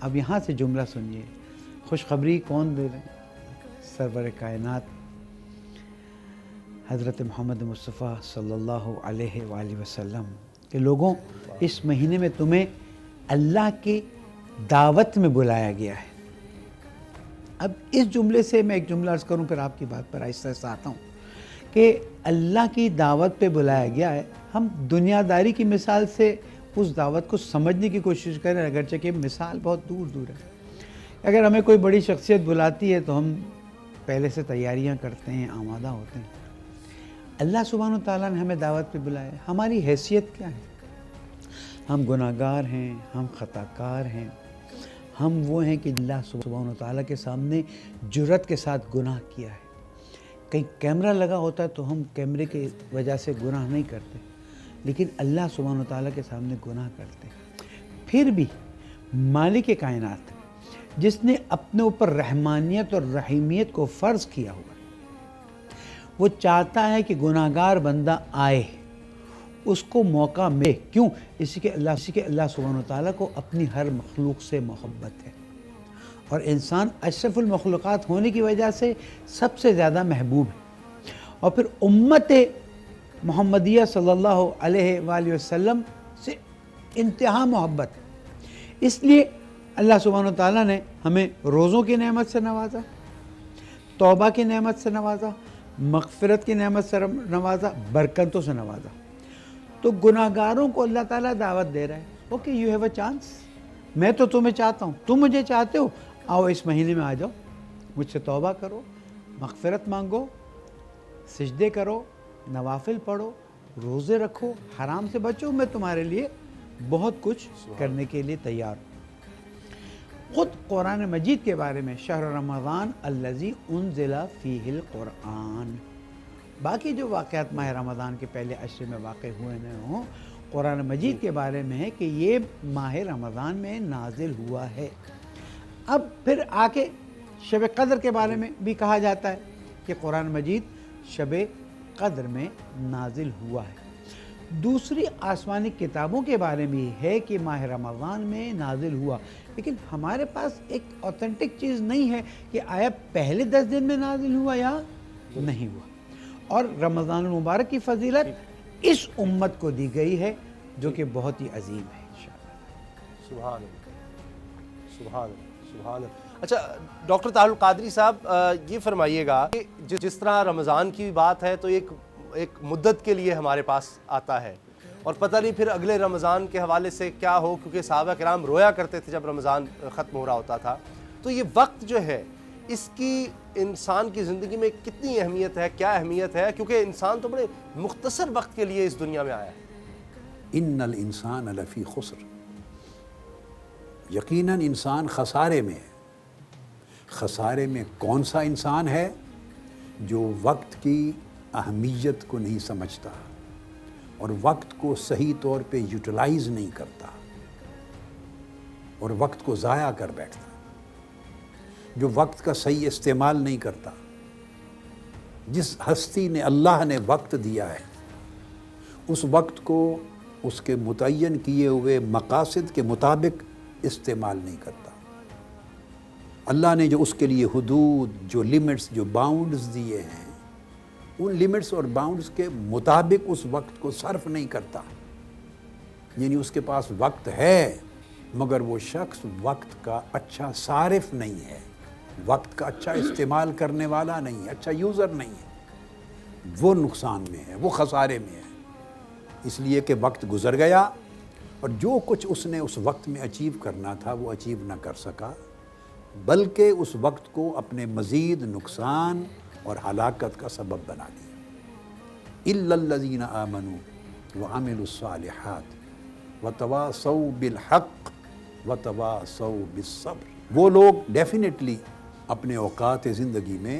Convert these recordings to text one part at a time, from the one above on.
اب یہاں سے جملہ سنیے، خوشخبری کون دے رہے ہیں؟ سرور کائنات حضرت محمد مصطفیٰ صلی اللہ علیہ وآلہ وسلم کہ لوگوں اس مہینے میں تمہیں اللہ کی دعوت میں بلایا گیا ہے۔ اب اس جملے سے میں ایک جملہ عرض کروں، پھر آپ کی بات پر آہستہ آہستہ آتا ہوں کہ اللہ کی دعوت پہ بلایا گیا ہے۔ ہم دنیا داری کی مثال سے اس دعوت کو سمجھنے کی کوشش کریں، اگرچہ کہ مثال بہت دور دور ہے۔ اگر ہمیں کوئی بڑی شخصیت بلاتی ہے تو ہم پہلے سے تیاریاں کرتے ہیں، آمادہ ہوتے ہیں۔ اللہ سبحانہ وتعالیٰ نے ہمیں دعوت پہ بلایا ہے۔ ہماری حیثیت کیا ہے؟ ہم گناہ گار ہیں، ہم خطا کار ہیں، ہم وہ ہیں کہ اللہ سبحانہ وتعالیٰ کے سامنے جرأت کے ساتھ گناہ کیا ہے۔ کہیں کیمرہ لگا ہوتا ہے تو ہم کیمرے کی وجہ سے گناہ نہیں کرتے، لیکن اللہ سبحانہ وتعالیٰ کے سامنے گناہ کرتے ہیں۔ پھر بھی مالک کائنات جس نے اپنے اوپر رحمانیت اور رحیمیت کو فرض کیا ہوا ہے، وہ چاہتا ہے کہ گناہ گار بندہ آئے، اس کو موقع ملے۔ کیوں؟ اسی کے اللہ سبحانہ وتعالیٰ کو اپنی ہر مخلوق سے محبت ہے، اور انسان اشرف المخلوقات ہونے کی وجہ سے سب سے زیادہ محبوب ہے، اور پھر امت محمدیہ صلی اللہ علیہ وآلہ وسلم سے انتہا محبت ہے۔ اس لیے اللہ سبحانہ وتعالیٰ نے ہمیں روزوں کی نعمت سے نوازا، توبہ کی نعمت سے نوازا، مغفرت کی نعمت سے نوازا، برکتوں سے نوازا۔ تو گناہ گاروں کو اللہ تعالیٰ دعوت دے رہا ہے، okay you have a chance, میں تو تمہیں چاہتا ہوں، تم مجھے چاہتے ہو، آؤ اس مہینے میں آ جاؤ، مجھ سے توبہ کرو، مغفرت مانگو، سجدے کرو، نوافل پڑھو، روزے رکھو، حرام سے بچو، میں تمہارے لیے بہت کچھ کرنے کے لیے تیار ہوں۔ خود قرآن مجید کے بارے میں شہر رمضان الذی انزل فیہ القرآن، باقی جو واقعات ماہ رمضان کے پہلے عشرے میں واقع ہوئے نہ ہوں، قرآن مجید کے بارے میں ہے کہ یہ ماہ رمضان میں نازل ہوا ہے۔ اب پھر آ کے شب قدر کے بارے میں بھی کہا جاتا ہے کہ قرآن مجید شب قدر میں نازل ہوا ہے۔ دوسری آسمانی کتابوں کے بارے میں ہے کہ ماہ رمضان میں نازل ہوا، لیکن ہمارے پاس ایک اوتھینٹک چیز نہیں ہے کہ آیا پہلے 10 دن میں نازل ہوا یا نہیں ہوا۔ اور رمضان المبارک کی فضیلت اس امت کو دی گئی ہے جو کہ بہت ہی عظیم ہے انشاءاللہ۔ سبحان اللہ، سبحان اللہ، سبحان اللہ۔ اچھا ڈاکٹر طاہر القادری صاحب، یہ فرمائیے گا کہ جس طرح رمضان کی بات ہے تو ایک مدت کے لیے ہمارے پاس آتا ہے، اور پتہ نہیں پھر اگلے رمضان کے حوالے سے کیا ہو، کیونکہ صحابہ کرام رویا کرتے تھے جب رمضان ختم ہو رہا ہوتا تھا۔ تو یہ وقت جو ہے اس کی انسان کی زندگی میں کتنی اہمیت ہے، کیا اہمیت ہے، کیونکہ انسان تو بڑے مختصر وقت کے لیے اس دنیا میں آیا ہے۔ ان الانسان لفی خسر، یقیناً انسان خسارے میں ہے۔ خسارے میں کون سا انسان ہے؟ جو وقت کی اہمیت کو نہیں سمجھتا اور وقت کو صحیح طور پہ یوٹیلائز نہیں کرتا اور وقت کو ضائع کر بیٹھتا، جو وقت کا صحیح استعمال نہیں کرتا۔ جس ہستی نے اللہ نے وقت دیا ہے اس وقت کو اس کے متعین کیے ہوئے مقاصد کے مطابق استعمال نہیں کرتا۔ اللہ نے جو اس کے لیے حدود، جو لیمٹس، جو باؤنڈز دیے ہیں، ان لیمٹس اور باؤنڈز کے مطابق اس وقت کو صرف نہیں کرتا۔ یعنی اس کے پاس وقت ہے مگر وہ شخص وقت کا اچھا صارف نہیں ہے، وقت کا اچھا استعمال کرنے والا نہیں ہے، اچھا یوزر نہیں ہے، وہ نقصان میں ہے، وہ خسارے میں ہے۔ اس لیے کہ وقت گزر گیا اور جو کچھ اس نے اس وقت میں اچیو کرنا تھا وہ اچیو نہ کر سکا، بلکہ اس وقت کو اپنے مزید نقصان اور ہلاکت کا سبب بنا دیا۔ الا الذین آمنوا وعملوا الصالحات وتواصوا بالحق وتواصوا بالصبر، وہ لوگ ڈیفینیٹلی اپنے اوقات زندگی میں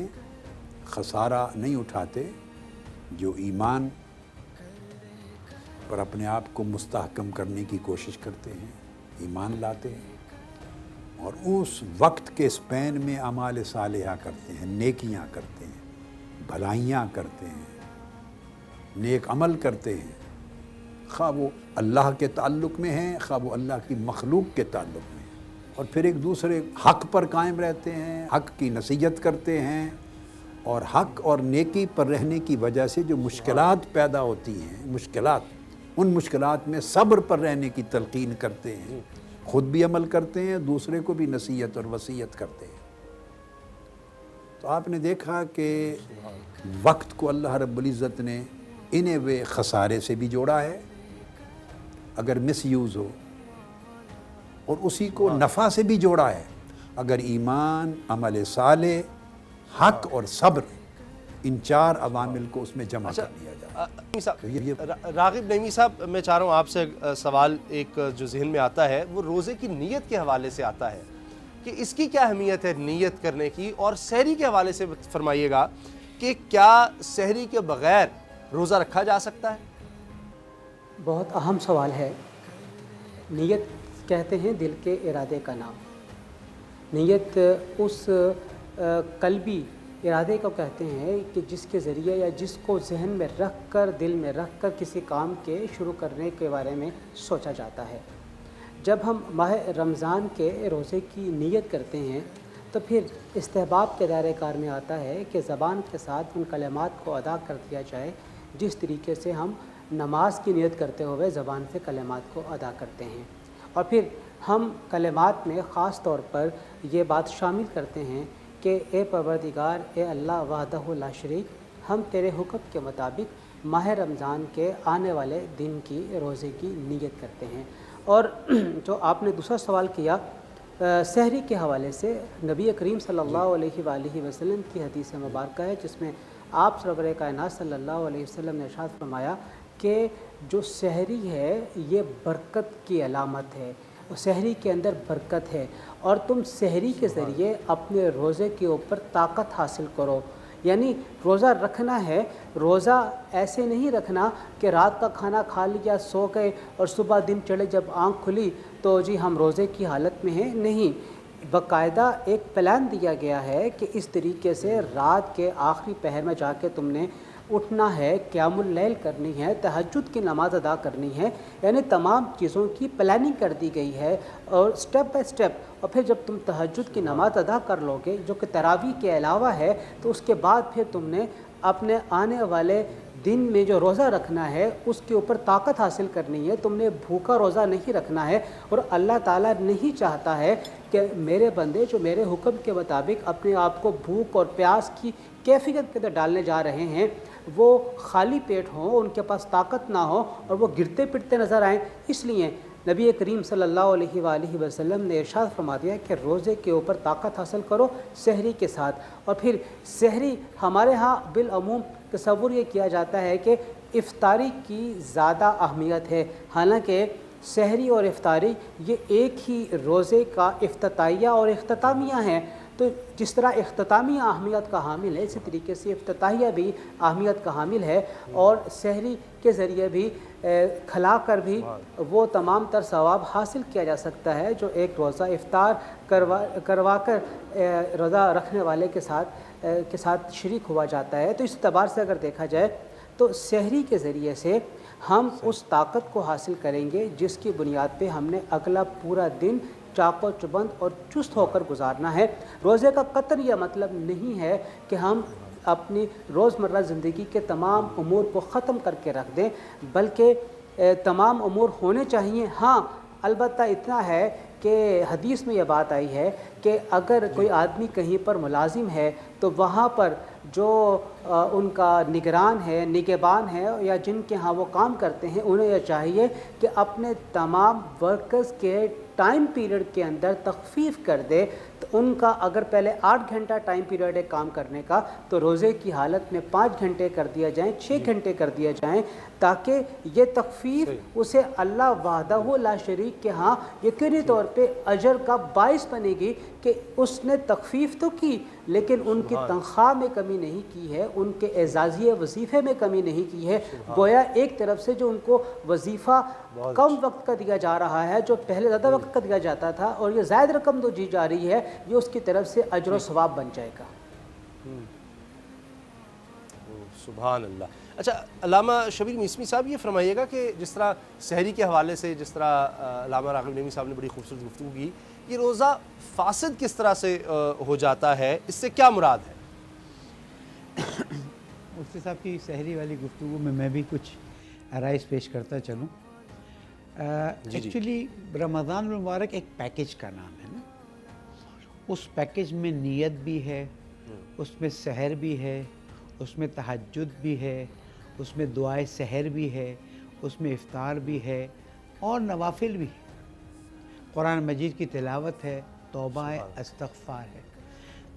خسارہ نہیں اٹھاتے جو ایمان پر اپنے آپ کو مستحکم کرنے کی کوشش کرتے ہیں، ایمان لاتے ہیں اور اس وقت کے اسپین میں اعمال صالحہ کرتے ہیں، نیکیاں کرتے ہیں، بھلائیاں کرتے ہیں، نیک عمل کرتے ہیں، خواہ وہ اللہ کے تعلق میں ہیں، خواہ وہ اللہ کی مخلوق کے تعلق میں ہیں۔ اور پھر ایک دوسرے حق پر قائم رہتے ہیں، حق کی نصیحت کرتے ہیں، اور حق اور نیکی پر رہنے کی وجہ سے جو مشکلات پیدا ہوتی ہیں، ان مشکلات میں صبر پر رہنے کی تلقین کرتے ہیں، خود بھی عمل کرتے ہیں، دوسرے کو بھی نصیحت اور وصیت کرتے ہیں۔ تو آپ نے دیکھا کہ وقت کو اللہ رب العزت نے انہیں وہ خسارے سے بھی جوڑا ہے اگر مس یوز ہو، اور اسی کو نفع سے بھی جوڑا ہے اگر ایمان، عمل صالح، حق اور صبر، ان 4 عوامل کو اس میں جمع کر لیا جائے۔ راغب نعیمی صاحب، میں چاہ رہا ہوں آپ سے سوال ایک جو ذہن میں آتا ہے وہ روزے کی نیت کے حوالے سے آتا ہے کہ اس کی کیا اہمیت ہے نیت کرنے کی، اور سحری کے حوالے سے فرمائیے گا کہ کیا سحری کے بغیر روزہ رکھا جا سکتا ہے؟ بہت اہم سوال ہے۔ نیت کہتے ہیں دل کے ارادے کا نام۔ نیت اس قلبی ارادے کو کہتے ہیں کہ جس کے ذریعے یا جس کو ذہن میں رکھ کر، دل میں رکھ کر کسی کام کے شروع کرنے کے بارے میں سوچا جاتا ہے۔ جب ہم ماہ رمضان کے روزے کی نیت کرتے ہیں تو پھر استحباب کے دائرۂ کار میں آتا ہے کہ زبان کے ساتھ ان کلمات کو ادا کر دیا جائے جس طریقے سے ہم نماز کی نیت کرتے ہوئے زبان سے کلمات کو ادا کرتے ہیں، اور پھر ہم کلمات میں خاص طور پر یہ بات شامل کرتے ہیں کہ اے پروردگار، اے اللہ وحدہ لا شریک، ہم تیرے حکم کے مطابق ماہ رمضان کے آنے والے دن کی روزے کی نیت کرتے ہیں۔ اور جو آپ نے دوسرا سوال کیا سحری کے حوالے سے، نبی کریم صلی اللہ علیہ وآلہ وسلم کی حدیث مبارکہ ہے جس میں آپ سرور کائنات صلی اللہ علیہ وسلم نے ارشاد فرمایا کہ جو سحری ہے یہ برکت کی علامت ہے، سحری کے اندر برکت ہے، اور تم سحری کے ذریعے اپنے روزے کے اوپر طاقت حاصل کرو۔ یعنی روزہ رکھنا ہے، روزہ ایسے نہیں رکھنا کہ رات کا کھانا کھا لیا، سو گئے، اور صبح دن چڑھے جب آنکھ کھلی تو جی ہم روزے کی حالت میں ہیں۔ نہیں، باقاعدہ ایک پلان دیا گیا ہے کہ اس طریقے سے رات کے آخری پہر میں جا کے تم نے اٹھنا ہے، قیام اللیل کرنی ہے، تہجد کی نماز ادا کرنی ہے، یعنی تمام چیزوں کی پلاننگ کر دی گئی ہے، اور سٹیپ بائی سٹیپ۔ اور پھر جب تم تہجد کی نماز ادا کر لو گے جو کہ تراویح کے علاوہ ہے، تو اس کے بعد پھر تم نے اپنے آنے والے دن میں جو روزہ رکھنا ہے اس کے اوپر طاقت حاصل کرنی ہے۔ تم نے بھوکا روزہ نہیں رکھنا ہے، اور اللہ تعالیٰ نہیں چاہتا ہے کہ میرے بندے جو میرے حکم کے مطابق اپنے آپ کو بھوک اور پیاس کی کیفیت کے اندر ڈالنے جا رہے ہیں وہ خالی پیٹ ہوں، ان کے پاس طاقت نہ ہو اور وہ گرتے پٹتے نظر آئیں۔ اس لیے نبی کریم صلی اللہ علیہ وآلہ وسلم نے ارشاد فرما دیا کہ روزے کے اوپر طاقت حاصل کرو سحری کے ساتھ۔ اور پھر سحری ہمارے ہاں بالعموم تصور یہ کیا جاتا ہے کہ افطاری کی زیادہ اہمیت ہے، حالانکہ سحری اور افطاری یہ ایک ہی روزے کا افتتاحیہ اور اختتامیہ ہیں۔ تو جس طرح اختتامیہ اہمیت کا حامل ہے، اسی طریقے سے افتتاحیہ بھی اہمیت کا حامل ہے، اور سحری کے ذریعے بھی کھلا کر بھی وہ تمام تر ثواب حاصل کیا جا سکتا ہے جو ایک روزہ افطار کروا کر روزہ رکھنے والے کے ساتھ شریک ہوا جاتا ہے۔ تو اس اعتبار سے اگر دیکھا جائے تو سحری کے ذریعے سے ہم اس طاقت کو حاصل کریں گے جس کی بنیاد پہ ہم نے اگلا پورا دن چاق و چبند اور چست ہو کر گزارنا ہے۔ روزے کا قطعاً یہ مطلب نہیں ہے کہ ہم اپنی روزمرہ زندگی کے تمام امور کو ختم کر کے رکھ دیں، بلکہ تمام امور ہونے چاہیے۔ ہاں البتہ اتنا ہے کہ حدیث میں یہ بات آئی ہے کہ اگر کوئی آدمی کہیں پر ملازم ہے تو وہاں پر جو ان کا نگران ہے، نگہبان ہے، یا جن کے ہاں وہ کام کرتے ہیں، انہیں یہ چاہیے کہ اپنے تمام ورکرز کے ٹائم پیریڈ کے اندر تخفیف کر دے۔ تو ان کا اگر پہلے 8 گھنٹہ ٹائم پیریڈ ہے کام کرنے کا، تو روزے کی حالت میں 5 گھنٹے کر دیا جائیں، 6 گھنٹے کر دیا جائیں، تاکہ یہ تخفیف اسے اللہ وحدہ لا شریک کے ہاں یقینی طور پہ اجر کا باعث بنے گی کہ اس نے تخفیف تو کی لیکن ان کی تنخواہ میں کمی نہیں کی ہے، ان کے اعزازی وظیفے میں کمی نہیں کی ہے۔ گویا ایک طرف سے جو ان کو وظیفہ کم وقت کا دیا جا رہا ہے، جو پہلے زیادہ وقت کا دیا جاتا تھا، اور یہ زائد رقم جو دی جا رہی ہے، یہ اس کی طرف سے اجر و ثواب بن جائے گا۔ سبحان اللہ. اچھا علامہ شبیر میسمی صاحب یہ فرمائیے گا کہ جس طرح سحری کے حوالے سے جس طرح علامہ راغب نعیمی صاحب نے بڑی خوبصورت گفتگو کی، یہ روزہ فاسد کس طرح سے ہو جاتا ہے، اس سے کیا مراد ہے؟ مفتی صاحب کی سحری والی گفتگو میں بھی کچھ آرائز پیش کرتا چلوں. ایکچولی رمضان المبارک ایک پیکج کا نام ہے نا. اس پیکج میں نیت بھی ہے، اس میں سحر بھی ہے، اس میں تہجد بھی ہے، اس میں دعائے سحر بھی ہے، اس میں افطار بھی ہے اور نوافل بھی ہے. قرآن مجید کی تلاوت ہے، توبہ ہے، استغفار ہے.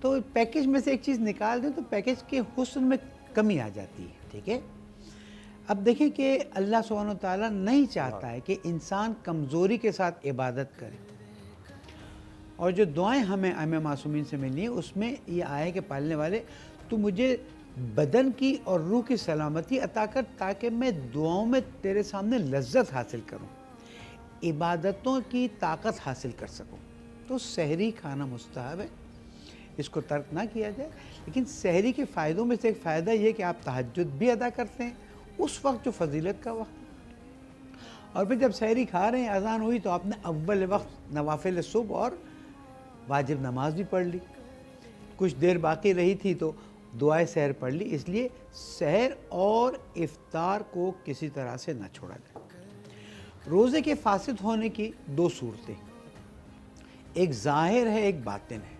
تو پیکج میں سے ایک چیز نکال دیں تو پیکج کے حسن میں کمی آ جاتی ہے. ٹھیک ہے. اب دیکھیں کہ اللہ سبحانہ و تعالیٰ نہیں چاہتا ہے کہ انسان کمزوری کے ساتھ عبادت کرے. اور جو دعائیں ہمیں ائمہ معصومین سے ملی ہیں اس میں یہ آیا کہ پالنے والے تو مجھے بدن کی اور روح کی سلامتی عطا کر تاکہ میں دعاؤں میں تیرے سامنے لذت حاصل کروں، عبادتوں کی طاقت حاصل کر سکوں. تو سحری کھانا مستحب ہے، اس کو ترک نہ کیا جائے. لیکن سحری کے فائدوں میں سے ایک فائدہ یہ کہ آپ تہجد بھی ادا کرتے ہیں اس وقت جو فضیلت کا وقت ہے. اور پھر جب سحری کھا رہے ہیں اذان ہوئی تو آپ نے اول وقت نوافل صبح اور واجب نماز بھی پڑھ لی، کچھ دیر باقی رہی تھی تو دعائے سحر پڑھ لی. اس لیے سحر اور افطار کو کسی طرح سے نہ چھوڑا جائے. روزے کے فاسد ہونے کی دو صورتیں، ایک ظاہر ہے ایک باطن ہے.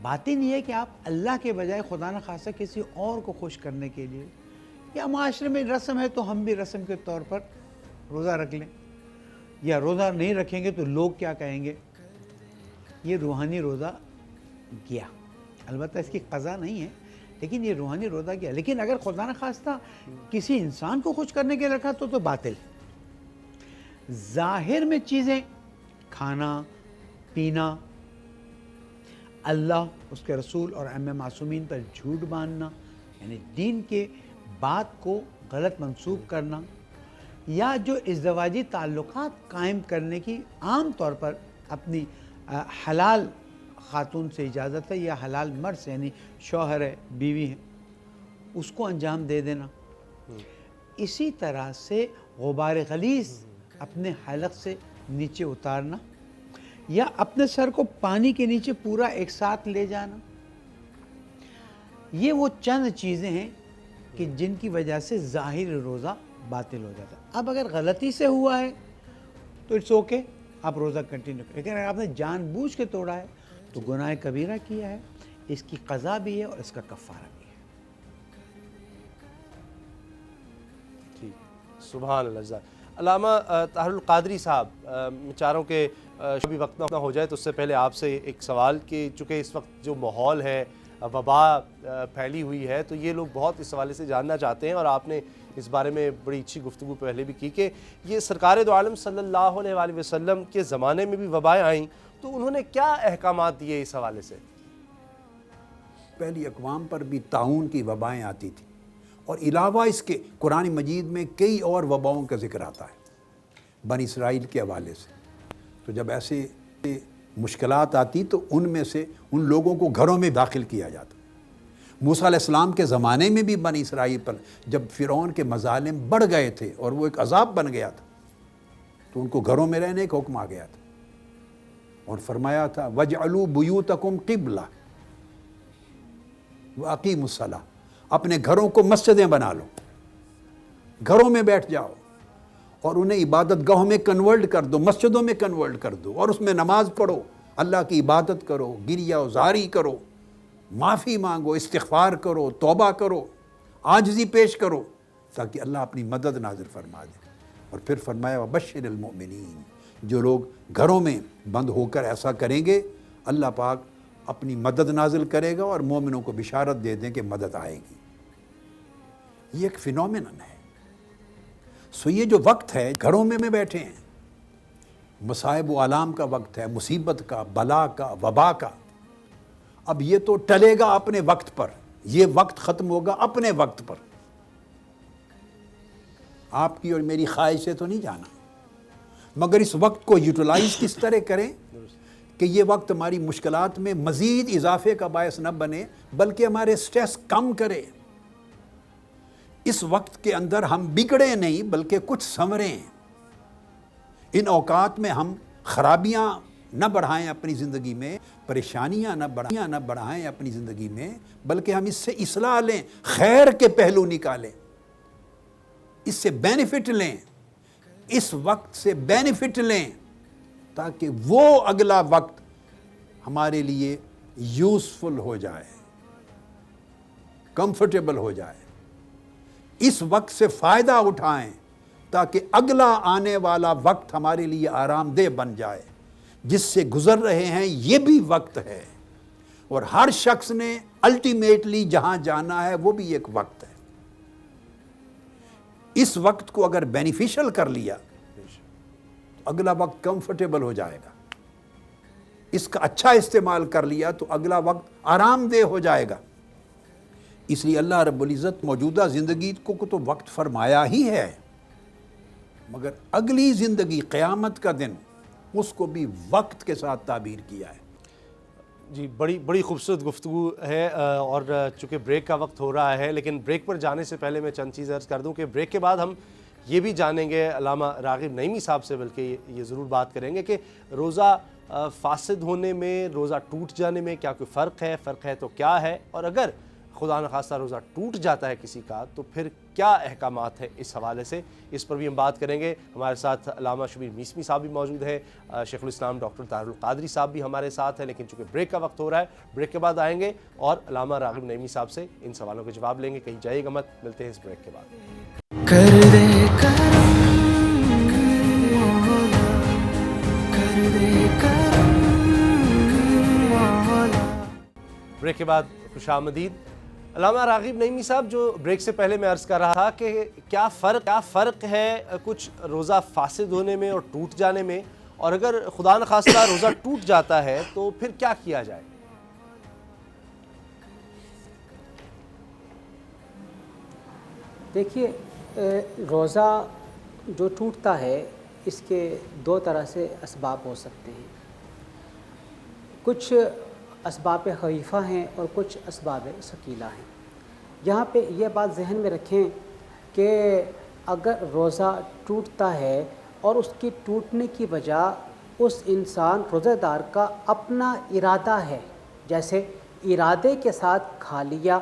باطن یہ ہے کہ آپ اللہ کے بجائے خدا نخواستہ کسی اور کو خوش کرنے کے لیے، یا معاشرے میں رسم ہے تو ہم بھی رسم کے طور پر روزہ رکھ لیں، یا روزہ نہیں رکھیں گے تو لوگ کیا کہیں گے. یہ روحانی روزہ گیا. البتہ اس کی قضا نہیں ہے لیکن یہ روحانی روزہ گیا. لیکن اگر خدا نخواستہ کسی انسان کو خوش کرنے کے لیے رکھا تو باطل. ظاہر میں چیزیں کھانا پینا، اللہ اس کے رسول اور ائمہ معصومین پر جھوٹ باندھنا، یعنی دین کے بات کو غلط منسوب کرنا، یا جو ازدواجی تعلقات قائم کرنے کی عام طور پر اپنی حلال خاتون سے اجازت ہے یا حلال مرد سے، یعنی شوہر ہے بیوی ہے، اس کو انجام دے دینا. اسی طرح سے غبار غلیظ اپنے حلق سے نیچے اتارنا، یا اپنے سر کو پانی کے نیچے پورا ایک ساتھ لے جانا. یہ وہ چند چیزیں ہیں کہ جن کی وجہ سے ظاہر روزہ باطل ہو جاتا ہے. اب اگر غلطی سے ہوا ہے تو اٹس اوکے، آپ روزہ کنٹینیو کریں. لیکن اگر آپ نے جان بوجھ کے توڑا ہے تو گناہ کبیرہ کیا ہے، اس کی قضا بھی ہے اور اس کا کفارہ بھی ہے. ٹھیک، سبحان اللہ. جزاک علامہ طاہر القادری صاحب، میں چاہ رہا ہوں کہ شبھی وقت نہ ہو جائے تو اس سے پہلے آپ سے ایک سوال کہ چونکہ اس وقت جو ماحول ہے، وبا پھیلی ہوئی ہے، تو یہ لوگ بہت اس حوالے سے جاننا چاہتے ہیں، اور آپ نے اس بارے میں بڑی اچھی گفتگو پہلے بھی کی کہ یہ سرکار دو عالم صلی اللہ علیہ وآلہ وسلم کے زمانے میں بھی وبائیں آئیں تو انہوں نے کیا احکامات دیے اس حوالے سے؟ پہلی اقوام پر بھی طاعون کی وبائیں آتی تھیں، اور علاوہ اس کے قرآن مجید میں کئی اور وباؤں کا ذکر آتا ہے بنی اسرائیل کے حوالے سے. تو جب ایسے مشکلات آتی تو ان میں سے ان لوگوں کو گھروں میں داخل کیا جاتا. موسیٰ علیہ السلام کے زمانے میں بھی بنی اسرائیل پر جب فرعون کے مظالم بڑھ گئے تھے اور وہ ایک عذاب بن گیا تھا تو ان کو گھروں میں رہنے کا حکم آ گیا تھا، اور فرمایا تھا وَجْعَلُوا بُيُوتَكُمْ قِبْلَةً وَأَقِيمُوا الصَّلَاةَ، اپنے گھروں کو مسجدیں بنا لو، گھروں میں بیٹھ جاؤ اور انہیں عبادت گاہوں میں کنورٹ کر دو، مسجدوں میں کنورٹ کر دو، اور اس میں نماز پڑھو، اللہ کی عبادت کرو، گریہ و زاری کرو، معافی مانگو، استغفار کرو، توبہ کرو، عاجزی پیش کرو، تاکہ اللہ اپنی مدد نازل فرما دے. اور پھر فرمایا وَبَشِّرِ الْمُؤْمِنِينَ، جو لوگ گھروں میں بند ہو کر ایسا کریں گے اللہ پاک اپنی مدد نازل کرے گا اور مومنوں کو بشارت دے دیں کہ مدد آئے گی. یہ ایک فینومینن ہے. سو یہ جو وقت ہے گھروں میں بیٹھے ہیں، مصائب و آلام کا وقت ہے، مصیبت کا، بلا کا، وبا کا. اب یہ تو ٹلے گا اپنے وقت پر، یہ وقت ختم ہوگا اپنے وقت پر. آپ کی اور میری خواہش سے تو نہیں جانا، مگر اس وقت کو یوٹیلائز کس طرح کریں کہ یہ وقت ہماری مشکلات میں مزید اضافے کا باعث نہ بنے بلکہ ہمارے سٹریس کم کرے. اس وقت کے اندر ہم بگڑے نہیں بلکہ کچھ سنوریں، ان اوقات میں ہم خرابیاں نہ بڑھائیں اپنی زندگی میں، پریشانیاں نہ بڑھائیں اپنی زندگی میں، بلکہ ہم اس سے اصلاح لیں، خیر کے پہلو نکالیں، اس سے بینیفٹ لیں، اس وقت سے بینیفٹ لیں، تاکہ وہ اگلا وقت ہمارے لیے یوزفل ہو جائے، کمفرٹیبل ہو جائے۔ اس وقت سے فائدہ اٹھائیں تاکہ اگلا آنے والا وقت ہمارے لیے آرام دہ بن جائے۔ جس سے گزر رہے ہیں یہ بھی وقت ہے، اور ہر شخص نے الٹیمیٹلی جہاں جانا ہے وہ بھی ایک وقت ہے۔ اس وقت کو اگر بینیفیشل کر لیا تو اگلا وقت کمفرٹیبل ہو جائے گا، اس کا اچھا استعمال کر لیا تو اگلا وقت آرام دہ ہو جائے گا۔ اس لیے اللہ رب العزت موجودہ زندگی کو تو وقت فرمایا ہی ہے، مگر اگلی زندگی قیامت کا دن اس کو بھی وقت کے ساتھ تعبیر کیا ہے۔ جی بڑی خوبصورت گفتگو ہے، اور چونکہ بریک کا وقت ہو رہا ہے، لیکن بریک پر جانے سے پہلے میں چند چیزیں عرض کر دوں کہ بریک کے بعد ہم یہ بھی جانیں گے علامہ راغب نعیمی صاحب سے، بلکہ یہ ضرور بات کریں گے کہ روزہ فاسد ہونے میں، روزہ ٹوٹ جانے میں کیا کوئی فرق ہے تو کیا ہے، اور اگر خدا نخواستہ روزہ ٹوٹ جاتا ہے کسی کا تو پھر کیا احکامات ہیں اس حوالے سے، اس پر بھی ہم بات کریں گے۔ ہمارے ساتھ علامہ شبیر میسمی صاحب بھی موجود ہیں، شیخ الاسلام ڈاکٹر طاہر القادری صاحب بھی ہمارے ساتھ ہیں، لیکن چونکہ بریک کا وقت ہو رہا ہے، بریک کے بعد آئیں گے اور علامہ راغب نعیمی صاحب سے ان سوالوں کے جواب لیں گے۔ کہیں جائیے گا مت، ملتے ہیں اس بریک کے بعد۔ کر دے کرم مولا، کر دے کرم مولا۔ بریک کے بعد خوش آمدید۔ علامہ راغب نعیمی صاحب، جو بریک سے پہلے میں عرض کر رہا تھا کہ کیا فرق ہے کچھ روزہ فاسد ہونے میں اور ٹوٹ جانے میں، اور اگر خدا نخواستہ روزہ ٹوٹ جاتا ہے تو پھر کیا کیا جائے؟ دیکھیے، روزہ جو ٹوٹتا ہے اس کے دو طرح سے اسباب ہو سکتے ہیں، کچھ اسباب خفیفہ ہیں اور کچھ اسباب ثقیلہ ہیں۔ یہاں پہ یہ بات ذہن میں رکھیں کہ اگر روزہ ٹوٹتا ہے اور اس کی ٹوٹنے کی وجہ اس انسان روزہ دار کا اپنا ارادہ ہے، جیسے ارادے کے ساتھ کھا لیا،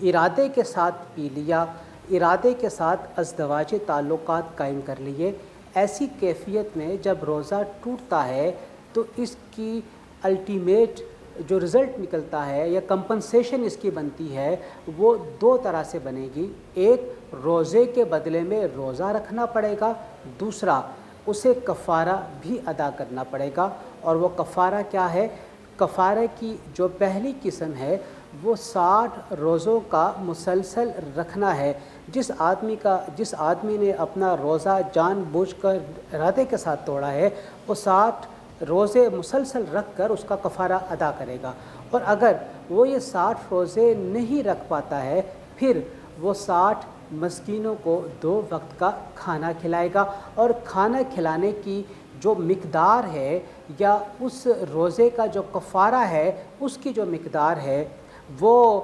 ارادے کے ساتھ پی لیا، ارادے کے ساتھ ازدواجی تعلقات قائم کر لیے، ایسی کیفیت میں جب روزہ ٹوٹتا ہے تو اس کی الٹیمیٹ جو رزلٹ نکلتا ہے یا کمپنسیشن اس کی بنتی ہے وہ دو طرح سے بنے گی۔ ایک، روزے کے بدلے میں روزہ رکھنا پڑے گا، دوسرا اسے کفارہ بھی ادا کرنا پڑے گا۔ اور وہ کفارہ کیا ہے؟ کفارہ کی جو پہلی قسم ہے وہ 60 روزوں کا مسلسل رکھنا ہے۔ جس آدمی نے اپنا روزہ جان بوجھ کر ارادے کے ساتھ توڑا ہے وہ 60 روزے مسلسل رکھ کر اس کا کفارہ ادا کرے گا، اور اگر وہ یہ 60 روزے نہیں رکھ پاتا ہے پھر وہ 60 مسکینوں کو 2 وقت کا کھانا کھلائے گا، اور کھانا کھلانے کی جو مقدار ہے یا اس روزے کا جو کفارہ ہے اس کی جو مقدار ہے وہ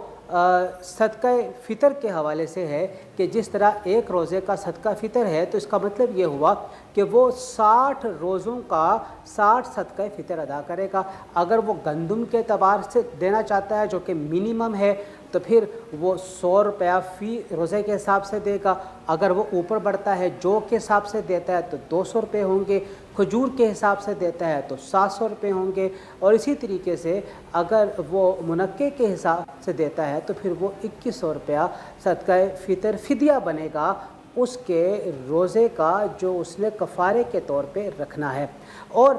صدقہ فطر کے حوالے سے ہے کہ جس طرح ایک روزے کا صدقہ فطر ہے تو اس کا مطلب یہ ہوا کہ وہ 60 روزوں کا 60 صدقہ فطر ادا کرے گا۔ اگر وہ گندم کے اعتبار سے دینا چاہتا ہے جو کہ منیمم ہے تو پھر وہ 100 روپیہ فی روزے کے حساب سے دے گا، اگر وہ اوپر بڑھتا ہے جو کے حساب سے دیتا ہے تو 200 روپے ہوں گے، کھجور کے حساب سے دیتا ہے تو 700 روپے ہوں گے، اور اسی طریقے سے اگر وہ منقع کے حساب سے دیتا ہے تو پھر وہ 2100 روپیہ صدقہ فطر فدیہ بنے گا اس کے روزے کا جو اس نے کفارے کے طور پہ رکھنا ہے۔ اور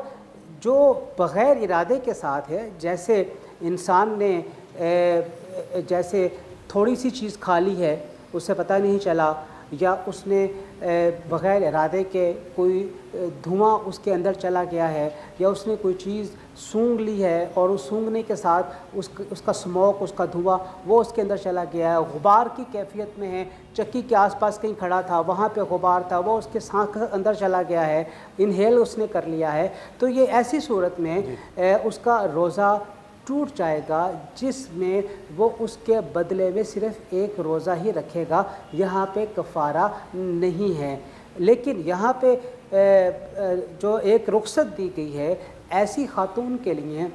جو بغیر ارادے کے ساتھ ہے، جیسے انسان نے جیسے تھوڑی سی چیز کھا لی ہے اسے پتہ نہیں چلا، یا اس نے بغیر ارادے کے کوئی دھواں اس کے اندر چلا گیا ہے، یا اس نے کوئی چیز سونگھ لی ہے اور اس سونگھنے کے ساتھ اس کا اسموک، اس کا دھواں وہ اس کے اندر چلا گیا ہے، غبار کی کیفیت میں ہے، چکی کے آس پاس کہیں کھڑا تھا وہاں پہ غبار تھا وہ اس کے سانس کے اندر چلا گیا ہے، انہیل اس نے کر لیا ہے، تو یہ ایسی صورت میں اس کا روزہ ٹوٹ جائے گا جس میں وہ اس کے بدلے میں صرف ایک روزہ ہی رکھے گا، یہاں پہ کفارہ نہیں ہے۔ لیکن یہاں پہ جو ایک رخصت دی گئی ہے ایسی خاتون کے لیے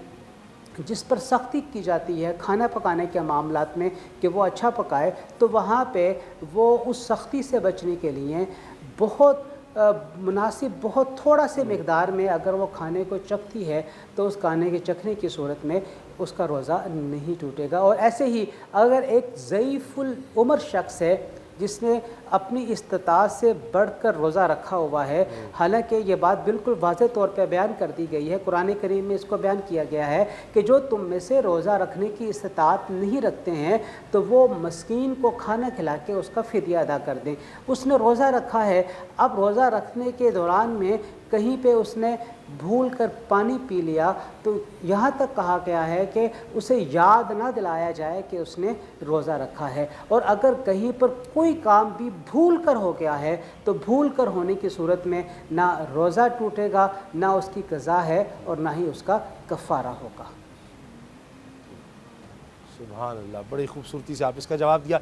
جس پر سختی کی جاتی ہے کھانا پکانے کے معاملات میں کہ وہ اچھا پکائے، تو وہاں پہ وہ اس سختی سے بچنے کے لیے بہت مناسب، بہت تھوڑا سے مقدار میں اگر وہ کھانے کو چکھتی ہے تو اس کھانے کے چکھنے کی صورت میں اس کا روزہ نہیں ٹوٹے گا۔ اور ایسے ہی اگر ایک ضعیف العمر شخص ہے جس نے اپنی استطاعت سے بڑھ کر روزہ رکھا ہوا ہے، حالانکہ یہ بات بالکل واضح طور پہ بیان کر دی گئی ہے، قرآن کریم میں اس کو بیان کیا گیا ہے کہ جو تم میں سے روزہ رکھنے کی استطاعت نہیں رکھتے ہیں تو وہ مسکین کو کھانا کھلا کے اس کا فدیہ ادا کر دیں۔ اس نے روزہ رکھا ہے، اب روزہ رکھنے کے دوران میں کہیں پہ اس نے بھول کر پانی پی لیا تو یہاں تک کہا گیا ہے کہ اسے یاد نہ دلایا جائے کہ اس نے روزہ رکھا ہے۔ اور اگر کہیں پر کوئی کام بھی بھول کر ہو گیا ہے تو بھول کر ہونے کی صورت میں نہ روزہ ٹوٹے گا، نہ اس کی قضا ہے اور نہ ہی اس کا کفارہ ہوگا۔ سبحان اللہ، بڑی خوبصورتی سے آپ اس کا جواب دیا۔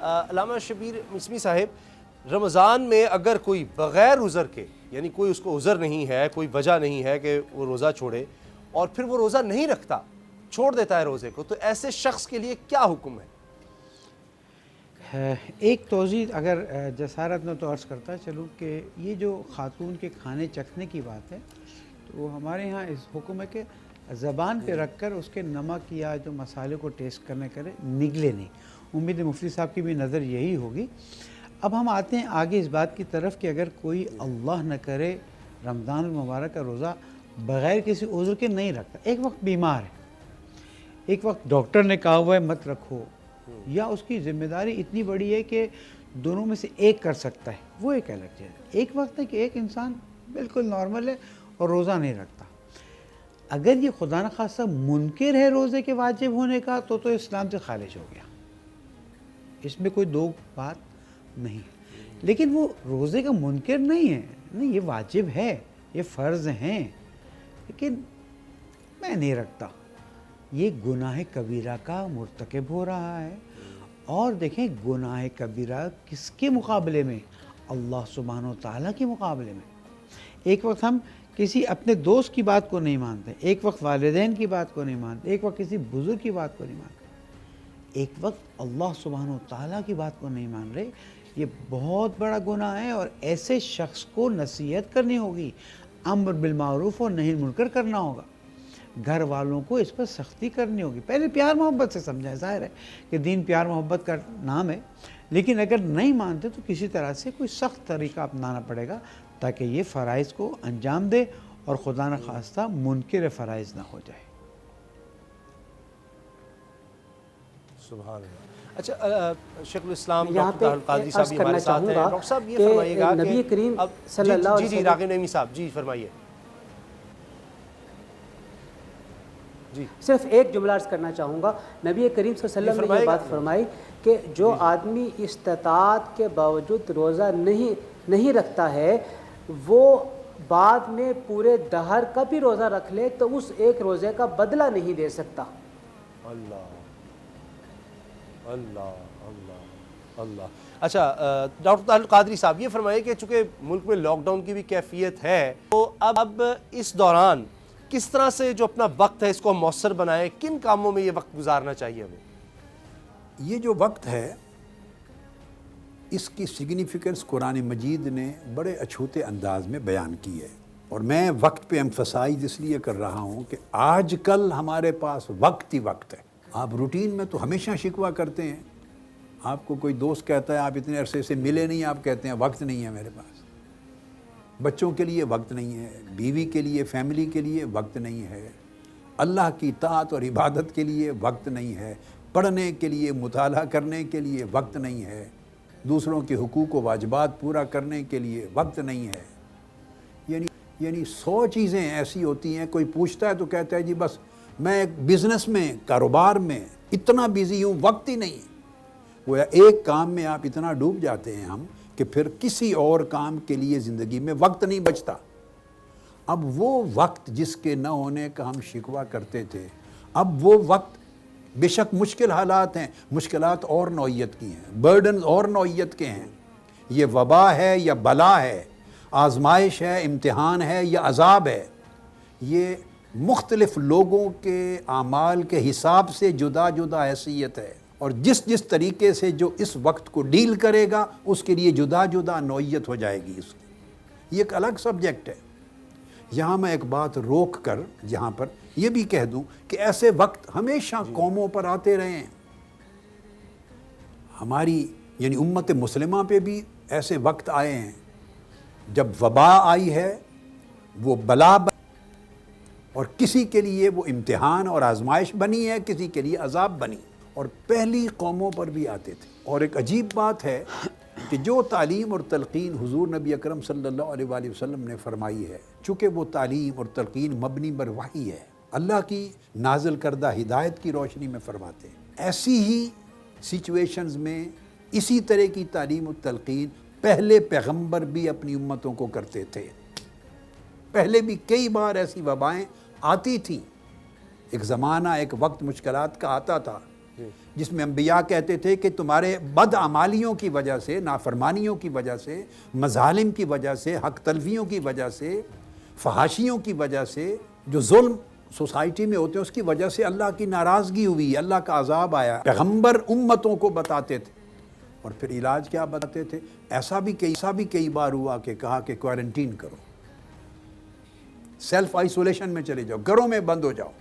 علامہ شبیر مسمی صاحب، رمضان میں اگر کوئی بغیر عذر کے، یعنی کوئی اس کو عذر نہیں ہے، کوئی وجہ نہیں ہے کہ وہ روزہ چھوڑے، اور پھر وہ روزہ نہیں رکھتا، چھوڑ دیتا ہے روزے کو، تو ایسے شخص کے لیے کیا حکم ہے؟ ایک توضیح اگر جسارت میں تو عرض کرتا چلوں کہ یہ جو خاتون کے کھانے چکھنے کی بات ہے تو ہمارے ہاں اس حکم ہے کہ زبان پہ رکھ کر اس کے نمک یا جو مسالے کو ٹیسٹ کرنے کرے نگلے نہیں۔ امید مفتی صاحب کی بھی نظر یہی ہوگی۔ اب ہم آتے ہیں آگے اس بات کی طرف کہ اگر کوئی اللہ نہ کرے رمضان المبارک کا روزہ بغیر کسی عذر کے نہیں رکھتا، ایک وقت بیمار ہے، ایک وقت ڈاکٹر نے کہا ہوا ہے مت رکھو، یا اس کی ذمہ داری اتنی بڑی ہے کہ دونوں میں سے ایک کر سکتا ہے، وہ ایک الگ چیز ہے۔ ایک وقت ہے کہ ایک انسان بالکل نارمل ہے اور روزہ نہیں رکھتا، اگر یہ خدا نخواستہ منکر ہے روزے کے واجب ہونے کا تو اسلام سے خارج ہو گیا، اس میں کوئی دو بات نہیں۔ لیکن وہ روزے کا منکر نہیں ہے، نہیں یہ واجب ہے، یہ فرض ہیں، لیکن میں نہیں رکھتا، یہ گناہ کبیرہ کا مرتکب ہو رہا ہے۔ اور دیکھیں گناہ کبیرہ کس کے مقابلے میں؟ اللہ سبحانہ و تعالیٰ کے مقابلے میں۔ ایک وقت ہم کسی اپنے دوست کی بات کو نہیں مانتے، ایک وقت والدین کی بات کو نہیں مانتے، ایک وقت کسی بزرگ کی بات کو نہیں مانتے، ایک وقت اللہ سبحانہ و تعالیٰ کی بات کو نہیں مان رہے۔ یہ بہت بڑا گناہ ہے، اور ایسے شخص کو نصیحت کرنی ہوگی، امر بالمعروف اور نہی منکر کرنا ہوگا، گھر والوں کو اس پر سختی کرنی ہوگی۔ پہلے پیار محبت سے سمجھائیں، ظاہر ہے کہ دین پیار محبت کا نام ہے، لیکن اگر نہیں مانتے تو کسی طرح سے کوئی سخت طریقہ اپنانا پڑے گا تاکہ یہ فرائض کو انجام دے اور خدا نخواستہ منکر فرائض نہ ہو جائے۔ سبحان اللہ۔ اچھا، شیخ الاسلام یہاں ڈاکٹر پہ طاہر القادری صاحب عرض بھی کرنا ہمارے ساتھ ہیں۔ چاہوں گا ڈاکٹر صاحب یہ کہ فرمائیے گا کہ نبی کریم صلی اللہ علیہ وسلم، جی راغب نعیمی صاحب جی فرمائیے۔ جی صرف ایک جملہ عرض کرنا چاہوں گا۔ نبی کریم صلی اللہ علیہ وسلم نے یہ بات فرمائی کہ جو آدمی استطاعت کے باوجود روزہ نہیں رکھتا ہے، وہ بعد میں پورے دہر کا بھی روزہ رکھ لے تو اس ایک روزے کا بدلہ نہیں دے سکتا۔ اللہ اللہ اللہ اللہ۔ اچھا ڈاکٹر طاہر القادری صاحب یہ فرمائیے کہ چونکہ ملک میں لاک ڈاؤن کی بھی کیفیت ہے، تو اب اس دوران کس طرح سے جو اپنا وقت ہے اس کو مؤثر بنائیں، کن کاموں میں یہ وقت گزارنا چاہیے ہمیں؟ یہ جو وقت ہے اس کی سگنیفیکنس قرآن مجید نے بڑے اچھوتے انداز میں بیان کی ہے، اور میں وقت پہ ایمفسائز اس لیے کر رہا ہوں کہ آج کل ہمارے پاس وقت ہی وقت ہے۔ آپ روٹین میں تو ہمیشہ شکوہ کرتے ہیں، آپ کو کوئی دوست کہتا ہے آپ اتنے عرصے سے ملے نہیں، آپ کہتے ہیں وقت نہیں ہے میرے پاس، بچوں کے لیے وقت نہیں ہے، بیوی کے لیے، فیملی کے لیے وقت نہیں ہے، اللہ کی طاعت اور عبادت کے لیے وقت نہیں ہے، پڑھنے کے لیے، مطالعہ کرنے کے لیے وقت نہیں ہے، دوسروں کے حقوق و واجبات پورا کرنے کے لیے وقت نہیں ہے۔ یعنی 100 چیزیں ایسی ہوتی ہیں، کوئی پوچھتا ہے تو کہتا ہے جی بس میں بزنس میں، کاروبار میں اتنا بیزی ہوں، وقت ہی نہیں۔ گویا ایک کام میں آپ اتنا ڈوب جاتے ہیں ہم کہ پھر کسی اور کام کے لیے زندگی میں وقت نہیں بچتا۔ اب وہ وقت جس کے نہ ہونے کا ہم شکوہ کرتے تھے، اب وہ وقت بے شک مشکل حالات ہیں، مشکلات اور نوعیت کی ہیں، برڈنز اور نوعیت کے ہیں، یہ وبا ہے یا بلا ہے، آزمائش ہے، امتحان ہے یا عذاب ہے، یہ مختلف لوگوں کے اعمال کے حساب سے جدا جدا حیثیت ہے، اور جس جس طریقے سے جو اس وقت کو ڈیل کرے گا اس کے لیے جدا جدا نوعیت ہو جائے گی اس کی۔ یہ ایک الگ سبجیکٹ ہے۔ یہاں میں ایک بات روک کر یہاں پر یہ بھی کہہ دوں کہ ایسے وقت ہمیشہ قوموں پر آتے رہے ہیں، ہماری یعنی امت مسلمہ پہ بھی ایسے وقت آئے ہیں جب وبا آئی ہے، وہ بلا اور کسی کے لیے وہ امتحان اور آزمائش بنی ہے، کسی کے لیے عذاب بنی، اور پہلی قوموں پر بھی آتے تھے۔ اور ایک عجیب بات ہے کہ جو تعلیم اور تلقین حضور نبی اکرم صلی اللہ علیہ وآلہ وسلم نے فرمائی ہے، چونکہ وہ تعلیم اور تلقین مبنی بر وحی ہے، اللہ کی نازل کردہ ہدایت کی روشنی میں فرماتے ہیں، ایسی ہی سچویشنز میں اسی طرح کی تعلیم و تلقین پہلے پیغمبر بھی اپنی امتوں کو کرتے تھے۔ پہلے بھی کئی بار ایسی وبائیں آتی تھیں، ایک زمانہ ایک وقت مشکلات کا آتا تھا جس میں انبیاء کہتے تھے کہ تمہارے بدعمالیوں کی وجہ سے، نافرمانیوں کی وجہ سے، مظالم کی وجہ سے، حق تلفیوں کی وجہ سے، فحاشیوں کی وجہ سے، جو ظلم سوسائٹی میں ہوتے ہیں اس کی وجہ سے اللہ کی ناراضگی ہوئی، اللہ کا عذاب آیا۔ پیغمبر امتوں کو بتاتے تھے، اور پھر علاج کیا بتاتے تھے؟ ایسا بھی کئی بار ہوا کہ کہا کہ کوارنٹین کرو، سیلف آئسولیشن میں چلے جاؤ، گھروں میں بند ہو جاؤ۔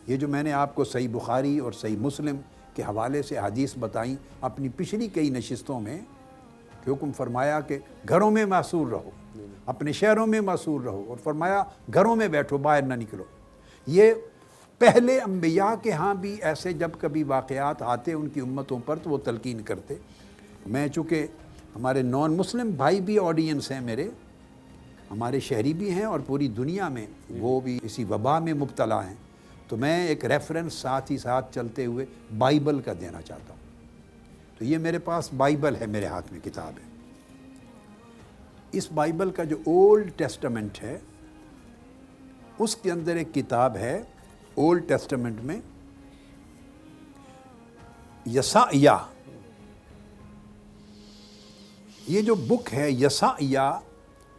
یہ جو میں نے آپ کو صحیح بخاری اور صحیح مسلم کے حوالے سے حدیث بتائیں اپنی پچھلی کئی نشستوں میں، کہ حکم فرمایا کہ گھروں میں معصور رہو، اپنے شہروں میں معصور رہو، اور فرمایا گھروں میں بیٹھو، باہر نہ نکلو۔ یہ پہلے انبیاء کے ہاں بھی ایسے جب کبھی واقعات آتے ان کی امتوں پر تو وہ تلقین کرتے۔ میں چونکہ ہمارے نان مسلم بھائی بھی آڈینس ہیں میرے، ہمارے شہری بھی ہیں اور پوری دنیا میں وہ بھی اسی وبا میں مبتلا ہیں، تو میں ایک ریفرنس ساتھ ہی ساتھ چلتے ہوئے بائبل کا دینا چاہتا ہوں۔ تو یہ میرے پاس بائبل ہے، میرے ہاتھ میں کتاب ہے۔ اس بائبل کا جو اولڈ ٹیسٹمنٹ ہے اس کے اندر ایک کتاب ہے، اولڈ ٹیسٹمنٹ میں یسعیا، یہ جو بک ہے یسعیا،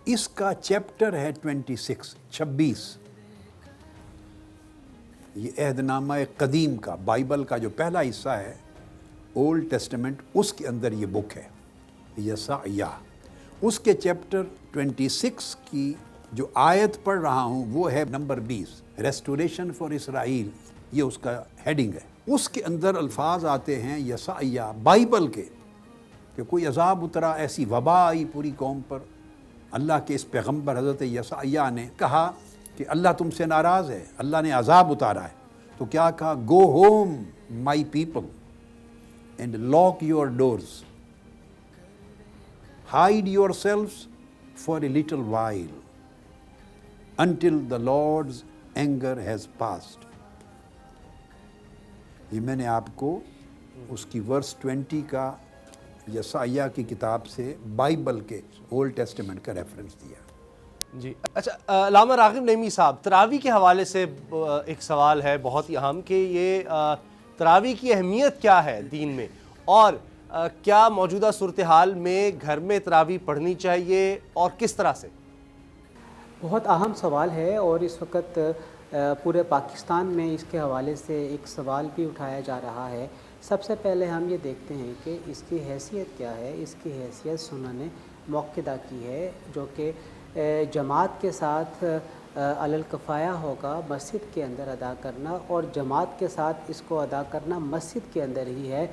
اس کا چیپٹر ہے 26۔ یہ عہد نامہ قدیم کا بائبل کا جو پہلا حصہ ہے اولڈ ٹیسٹمنٹ، اس کے اندر یہ بک ہے یسعیا۔ اس کے چیپٹر 26 کی جو آیت پڑھ رہا ہوں وہ ہے نمبر 20، ریسٹوریشن فار اسرائیل، یہ اس کا ہیڈنگ ہے۔ اس کے اندر الفاظ آتے ہیں یسعیا بائبل کے کہ کوئی عذاب اترا، ایسی وبا آئی پوری قوم پر۔ اللہ کے اس پیغمبر حضرت یسعیا نے کہا کہ اللہ تم سے ناراض ہے، اللہ نے عذاب اتارا ہے، تو کیا کہا؟ Go home my people and lock your doors, hide yourselves for a little while until the Lord's anger has passed۔ یہ میں نے آپ کو اس کی ورس 20 کا یسعیا کی کتاب سے بائبل کے اولڈ ٹیسٹمنٹ کا ریفرنس دیا۔ جی اچھا، علامہ راغب نعیمی صاحب، تراویح کے حوالے سے ایک سوال ہے بہت ہی اہم کہ یہ تراویح کی اہمیت کیا ہے دین میں، اور کیا موجودہ صورتحال میں گھر میں تراویح پڑھنی چاہیے اور کس طرح سے؟ بہت اہم سوال ہے، اور اس وقت پورے پاکستان میں اس کے حوالے سے ایک سوال بھی اٹھایا جا رہا ہے۔ سب سے پہلے ہم یہ دیکھتے ہیں کہ اس کی حیثیت کیا ہے۔ اس کی حیثیت سنن موقدہ کی ہے، جو کہ جماعت کے ساتھ علی الکفایہ ہوگا، مسجد کے اندر ادا کرنا، اور جماعت کے ساتھ اس کو ادا کرنا مسجد کے اندر ہی ہے،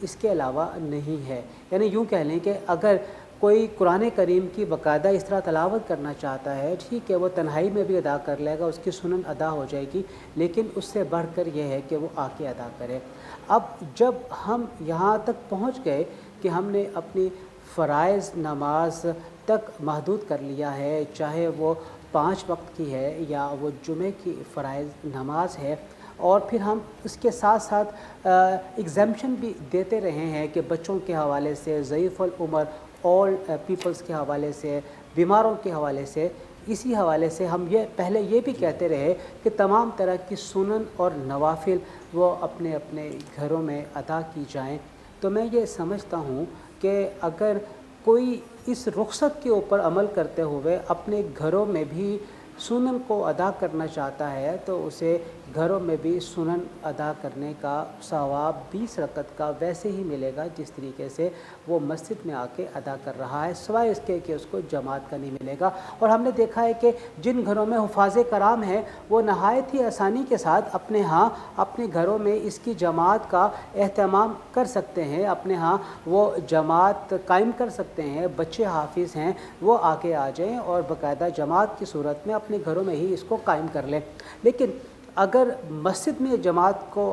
اس کے علاوہ نہیں ہے۔ یعنی یوں کہہ لیں کہ اگر کوئی قرآن کریم کی باقاعدہ اس طرح تلاوت کرنا چاہتا ہے، ٹھیک ہے، وہ تنہائی میں بھی ادا کر لے گا، اس کی سنن ادا ہو جائے گی، لیکن اس سے بڑھ کر یہ ہے کہ وہ آ کے ادا کرے۔ اب جب ہم یہاں تک پہنچ گئے کہ ہم نے اپنی فرائض نماز تک محدود کر لیا ہے، چاہے وہ 5 وقت کی ہے یا وہ جمعے کی فرائض نماز ہے، اور پھر ہم اس کے ساتھ ساتھ ایگزیمپشن بھی دیتے رہے ہیں کہ بچوں کے حوالے سے، ضعیف العمر، اولڈ پیپلز کے حوالے سے، بیماروں کے حوالے سے، اسی حوالے سے ہم پہلے یہ بھی کہتے رہے کہ تمام طرح کی سنن اور نوافل وہ اپنے اپنے گھروں میں ادا کی جائیں، تو میں یہ سمجھتا ہوں کہ اگر کوئی اس رخصت کے اوپر عمل کرتے ہوئے اپنے گھروں میں بھی سنن کو ادا کرنا چاہتا ہے تو اسے گھروں میں بھی سنن ادا کرنے کا ثواب 20 رکعت کا ویسے ہی ملے گا جس طریقے سے وہ مسجد میں آ کے ادا کر رہا ہے، سوائے اس کے کہ اس کو جماعت کا نہیں ملے گا۔ اور ہم نے دیکھا ہے کہ جن گھروں میں حفاظ کرام ہیں وہ نہایت ہی آسانی کے ساتھ اپنے گھروں میں اس کی جماعت کا اہتمام کر سکتے ہیں، اپنے ہاں وہ جماعت قائم کر سکتے ہیں، بچے حافظ ہیں وہ آگے آ جائیں اور باقاعدہ جماعت کی صورت میں اپنے گھروں میں ہی اس کو قائم کر لیں۔ لیکن اگر مسجد میں جماعت کو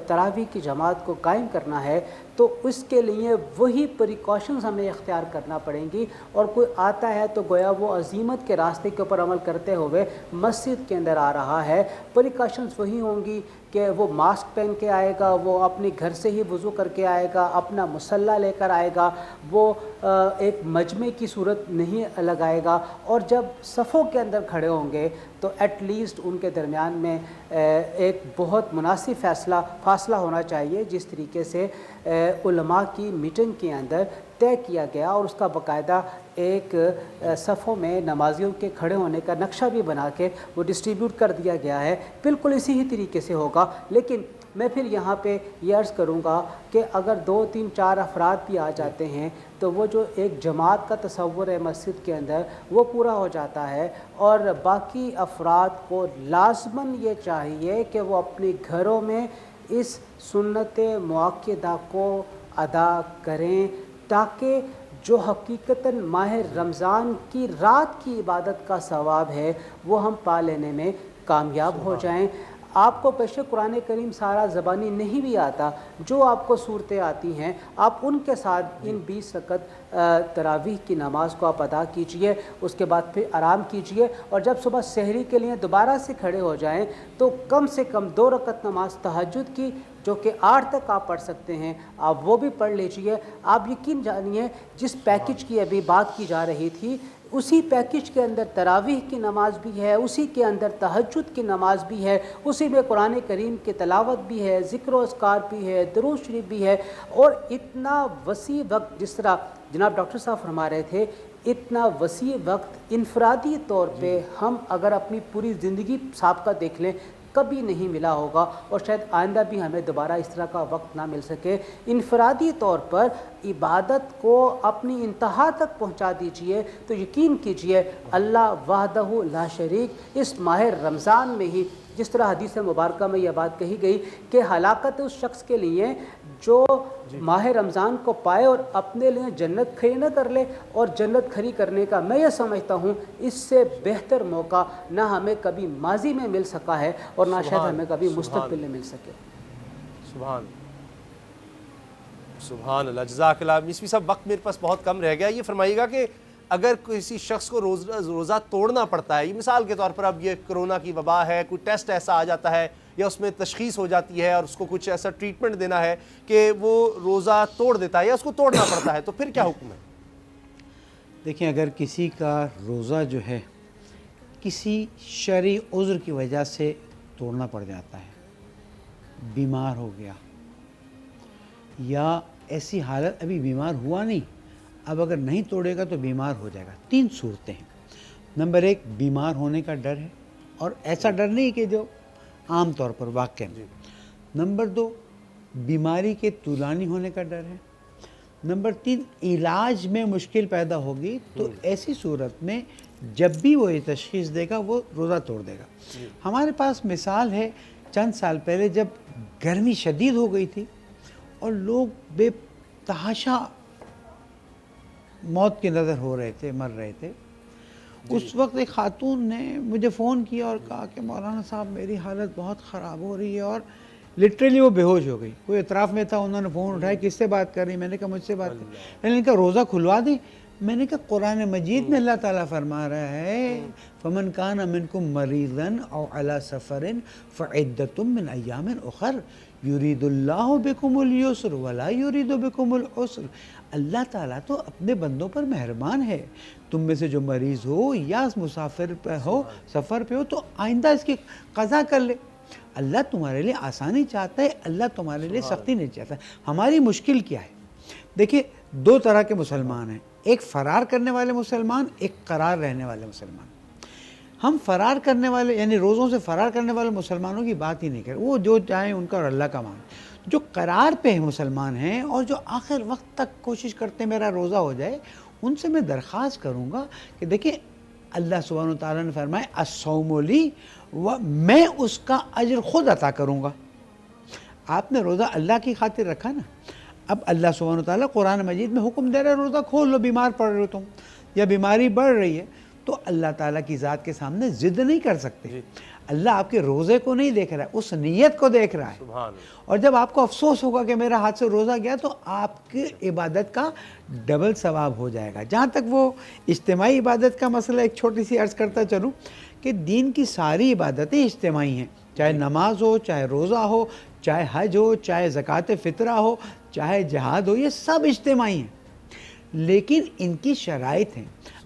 تراویح کی جماعت کو قائم کرنا ہے تو اس کے لیے وہی پریکاشنز ہمیں اختیار کرنا پڑیں گی، اور کوئی آتا ہے تو گویا وہ عزیمت کے راستے کے اوپر عمل کرتے ہوئے مسجد کے اندر آ رہا ہے، پریکاشنز وہی ہوں گی کہ وہ ماسک پہن کے آئے گا، وہ اپنے گھر سے ہی وضو کر کے آئے گا، اپنا مصلی لے کر آئے گا، وہ ایک مجمع کی صورت نہیں لگائے گا، اور جب صفوں کے اندر کھڑے ہوں گے تو ایٹ لیسٹ ان کے درمیان میں ایک بہت مناسب فاصلہ ہونا چاہیے جس طریقے سے علماء کی میٹنگ کے اندر طے کیا گیا، اور اس کا باقاعدہ ایک صفوں میں نمازیوں کے کھڑے ہونے کا نقشہ بھی بنا کے وہ ڈسٹریبیوٹ کر دیا گیا ہے، بالکل اسی ہی طریقے سے ہوگا۔ لیکن میں پھر یہاں پہ یہ عرض کروں گا کہ اگر 2 3 4 افراد بھی آ جاتے ہیں تو وہ جو ایک جماعت کا تصور ہے مسجد کے اندر وہ پورا ہو جاتا ہے، اور باقی افراد کو لازماً یہ چاہیے کہ وہ اپنے گھروں میں اس سنت مؤکدہ کو ادا کریں تاکہ جو حقیقتاً ماہ رمضان کی رات کی عبادت کا ثواب ہے وہ ہم پا لینے میں کامیاب ہو جائیں۔ آپ کو پیش قرآن کریم سارا زبانی نہیں بھی آتا، جو آپ کو صورتیں آتی ہیں آپ ان کے ساتھ ان 20 رکعت تراویح کی نماز کو آپ ادا کیجئے، اس کے بعد پھر آرام کیجئے، اور جب صبح سحری کے لیے دوبارہ سے کھڑے ہو جائیں تو کم سے کم 2 رکعت نماز تہجد کی جو کہ 8 تک آپ پڑھ سکتے ہیں آپ وہ بھی پڑھ لیجئے۔ آپ یقین جانیے جس پیکج کی ابھی بات کی جا رہی تھی اسی پیکج کے اندر تراویح کی نماز بھی ہے، اسی کے اندر تہجد کی نماز بھی ہے، اسی میں قرآن کریم کی تلاوت بھی ہے، ذکر و اذکار بھی ہے، درود شریف بھی ہے، اور اتنا وسیع وقت جس طرح جناب ڈاکٹر صاحب فرما رہے تھے اتنا وسیع وقت انفرادی طور پہ ہم اگر اپنی پوری زندگی سابقہ دیکھ لیں کبھی نہیں ملا ہوگا، اور شاید آئندہ بھی ہمیں دوبارہ اس طرح کا وقت نہ مل سکے۔ انفرادی طور پر عبادت کو اپنی انتہا تک پہنچا دیجئے تو یقین کیجئے اللہ وحدہ لا شریک اس ماہ رمضان میں ہی، جس طرح حدیث مبارکہ میں یہ بات کہی گئی کہ ہلاکت اس شخص کے لیے جو ماہ رمضان کو پائے اور اپنے لیے جنت کھڑی نہ کر لے، اور جنت کھڑی کرنے کا میں یہ سمجھتا ہوں اس سے بہتر موقع نہ ہمیں کبھی ماضی میں مل سکا ہے اور نہ شاید ہمیں کبھی مستقبل میں مل سکے۔ سبحان اللہ، جزاک اللہ۔ مصفی صاحب وقت میرے پاس بہت کم رہ گیا، یہ فرمائیے گا کہ اگر کسی شخص کو روزہ توڑنا پڑتا ہے، یہ مثال کے طور پر اب یہ کرونا کی وبا ہے، کوئی ٹیسٹ ایسا آ جاتا ہے یا اس میں تشخیص ہو جاتی ہے اور اس کو کچھ ایسا ٹریٹمنٹ دینا ہے کہ وہ روزہ توڑ دیتا ہے یا اس کو توڑنا پڑتا ہے، تو پھر کیا حکم ہے؟ دیکھیں اگر کسی کا روزہ جو ہے کسی شرعی عذر کی وجہ سے توڑنا پڑ جاتا ہے، بیمار ہو گیا یا ایسی حالت ابھی بیمار ہوا نہیں، اب اگر نہیں توڑے گا تو بیمار ہو جائے گا، 3 صورتیں ہیں۔ نمبر 1 بیمار ہونے کا ڈر ہے، اور ایسا ڈر نہیں کہ جو عام طور پر واقع ہے۔ نمبر 2 بیماری کے طولانی ہونے کا ڈر ہے۔ نمبر 3 علاج میں مشکل پیدا ہوگی، تو ایسی صورت میں جب بھی وہ یہ تشخیص دے گا وہ روزہ توڑ دے گا۔ ہمارے پاس مثال ہے چند سال پہلے جب گرمی شدید ہو گئی تھی اور لوگ بے تحاشا موت کی نظر ہو رہے تھے، مر رہے تھے، اس وقت ایک خاتون نے مجھے فون کیا اور کہا کہ مولانا صاحب میری حالت بہت خراب ہو رہی ہے، اور لٹرلی وہ بے ہوش ہو گئی۔ کوئی اطراف میں تھا، انہوں نے فون اٹھایا، کس سے بات کر رہی؟ میں نے کہا مجھ سے بات کر، میں نے کہا روزہ کھلوا دیں؟ میں نے کہا قرآن مجید میں اللہ تعالیٰ فرما رہا ہے فمن کان منکم مریضا او علی سفر فعدۃ من ایام اخر یرید اللہ بکم الیسر ولا یرید بکم العسر. اللہ تعالیٰ تو اپنے بندوں پر مہربان ہے. تم میں سے جو مریض ہو یا مسافر پہ ہو، سفر پہ ہو، تو آئندہ اس کی قضا کر لے. اللہ تمہارے لیے آسانی چاہتا ہے، اللہ تمہارے لیے سختی نہیں چاہتا. ہماری مشکل کیا ہے؟ دیکھیے دو طرح کے مسلمان ہیں، ایک فرار کرنے والے مسلمان، ایک قرار رہنے والے مسلمان. ہم فرار کرنے والے یعنی روزوں سے فرار کرنے والے مسلمانوں کی بات ہی نہیں کریں، وہ جو چاہیں ان کا اور اللہ کا مان. جو قرار پہ مسلمان ہیں اور جو آخر وقت تک کوشش کرتے ہیں میرا روزہ ہو جائے، ان سے میں درخواست کروں گا کہ دیکھیں اللہ سبحانہ و تعالیٰ نے فرمایا الصوم لی و میں اس کا اجر خود عطا کروں گا. آپ نے روزہ اللہ کی خاطر رکھا نا. اب اللہ سبحانہ و تعالیٰ قرآن مجید میں حکم دے رہے روزہ کھول لو، بیمار پڑ رہے ہو تم یا بیماری بڑھ رہی ہے، تو اللہ تعالیٰ کی ذات کے سامنے ضد نہیں کر سکتے. اللہ آپ کے روزے کو نہیں دیکھ رہا ہے، اس نیت کو دیکھ رہا ہے. اور جب آپ کو افسوس ہوگا کہ میرا ہاتھ سے روزہ گیا، تو آپ کی عبادت کا ڈبل ثواب ہو جائے گا. جہاں تک وہ اجتماعی عبادت کا مسئلہ، ایک چھوٹی سی عرض کرتا چلوں کہ دین کی ساری عبادتیں اجتماعی ہیں، چاہے نماز ہو، چاہے روزہ ہو، چاہے حج ہو، چاہے زکوٰۃ فطرہ ہو، چاہے جہاد ہو، یہ سب اجتماعی ہیں. لیکن ان کی شرائط ہیں.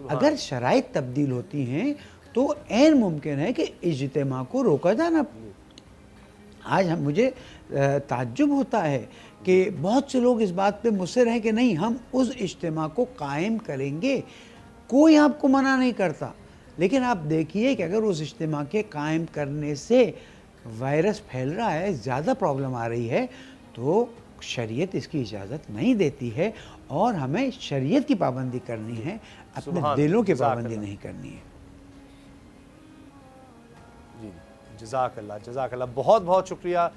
اگر شرائط تبدیل ہوتی ہیں تو عین ممکن ہے کہ اجتماع کو روکا جانا. آج مجھے تعجب ہوتا ہے کہ بہت سے لوگ اس بات پہ مصر ہیں کہ نہیں ہم اس اجتماع کو قائم کریں گے. کوئی آپ کو منع نہیں کرتا، لیکن آپ دیکھیے کہ اگر اس اجتماع کے قائم کرنے سے وائرس پھیل رہا ہے، زیادہ پرابلم آ رہی ہے، تو شریعت اس کی اجازت نہیں دیتی ہے. اور ہمیں شریعت کی پابندی کرنی ہے، اپنے دلوں کی پابندی نہیں کرنی ہے. جی جزاک اللہ، بہت بہت شکریہ،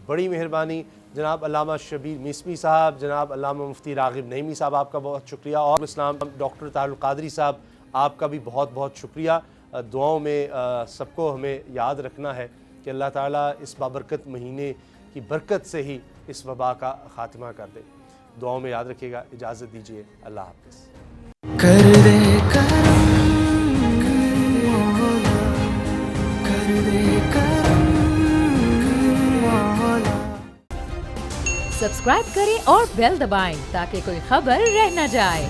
بڑی مہربانی جناب علامہ شبیر میسمی صاحب، جناب علامہ مفتی راغب نعیمی صاحب، آپ کا بہت شکریہ. اور اسلام ڈاکٹر طاہر القادری صاحب، آپ کا بھی بہت بہت شکریہ. دعاؤں میں سب کو ہمیں یاد رکھنا ہے کہ اللہ تعالیٰ اس بابرکت مہینے کی برکت سے ہی اس وبا کا خاتمہ کر دے. دعاؤں میں یاد رکھیے گا. اجازت دیجیے، اللہ حافظ. کر دے کرم، کر دے کرم، سبسکرائب کریں اور بیل دبائیں تاکہ کوئی خبر رہ نہ جائے.